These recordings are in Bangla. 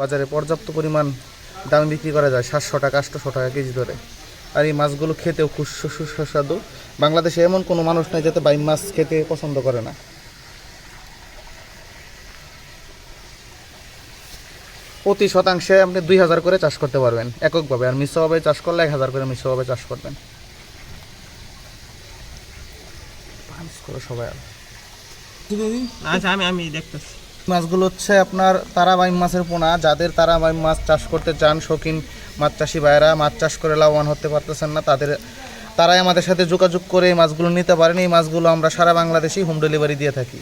বাজারে পর্যাপ্ত পরিমাণ দামে বিক্রি করা যায় 700 টাকা 800 টাকা কেজি ধরে। আর এই মাছগুলো খেতেও খুব সুস্বাদু। বাংলাদেশে এমন কোনো মানুষ নাই যাতে বাইম মাছ খেতে পছন্দ করে না। প্রতি শতাংশে আপনি 2000 করে চাষ করতে পারবেন এককভাবে, আর মিশ্রভাবে চাষ করলে 1000 করে মিশ্রভাবে চাষ করবেন। সবাই আচ্ছা আমি দেখতেছি। মাছগুলো হচ্ছে আপনার তারা বাইম মাছের পোনা। যাদের তারা বাইম মাছ চাষ করতে চান, শৌখিন মাছ চাষি ভাইয়েরা মাছ চাষ করে লাভবান হতে পারতেছেন না, তারাই আমাদের সাথে যোগাযোগ করে এই মাছগুলো নিতে পারেন। এই মাছগুলো আমরা সারা বাংলাদেশেই হোম ডেলিভারি দিয়ে থাকি।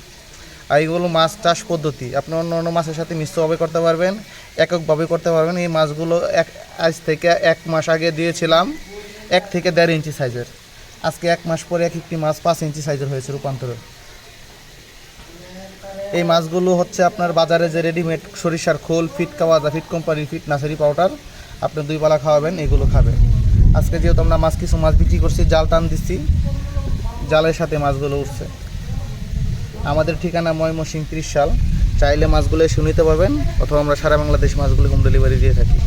আর এইগুলো মাছ চাষ পদ্ধতি আপনি অন্য অন্য মাছের সাথে মিশ্রভাবে করতে পারবেন, এককভাবে করতে পারবেন। এই মাছগুলো আজ থেকে 1 মাস আগে দিয়েছিলাম 1 থেকে 1.5 ইঞ্চি সাইজের। আজকে 1 মাস পরে এক একটি মাছ 5 ইঞ্চি সাইজের হয়েছে রূপান্তর। এই মাছগুলো হচ্ছে আপনার বাজারে যে রেডিমেড সরিষার খোল, ফিট কাওয়াজা, ফিট কোম্পানির ফিট নার্সারি পাউডার আপনি 2 পালা খাওয়াবেন, এগুলো খাবে। আজকে যেহেতু আমরা কিছু মাছ বিক্রি করছি, জাল টান দিচ্ছি, জালের সাথে মাছগুলো উঠছে। আমাদের ঠিকানা ময়মনসিংহ 30 সাল। চাইলে মাছগুলো এসে নিতে পারবেন, অথবা আমরা সারা বাংলাদেশ মাছগুলো হোম ডেলিভারি দিয়ে থাকি।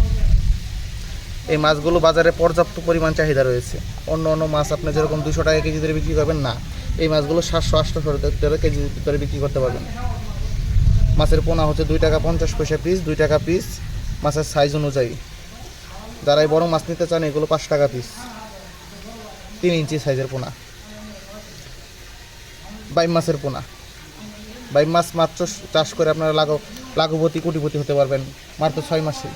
এই মাছগুলো বাজারে পর্যাপ্ত পরিমাণ চাহিদা রয়েছে। অন্য অন্য মাছ আপনি যেরকম 200 টাকা কেজি ধরে বিক্রি করবেন না, এই মাছগুলো 700-800 টাকা কেজি ধরে বিক্রি করতে পারবেন। মাছের পোনা হচ্ছে 2 টাকা 50 পয়সা পিস, 2 টাকা পিস মাছের সাইজ অনুযায়ী। যারা এই বড় মাছ নিতে চান এগুলো 5 টাকা পিস, 3 ইঞ্চি সাইজের পোনা। বাইম মাছের পোনা, বাইম মাছ মাত্র চাষ করে আপনারা লাঘবতী কোটিপতি হতে পারবেন মাত্র 6 মাসে।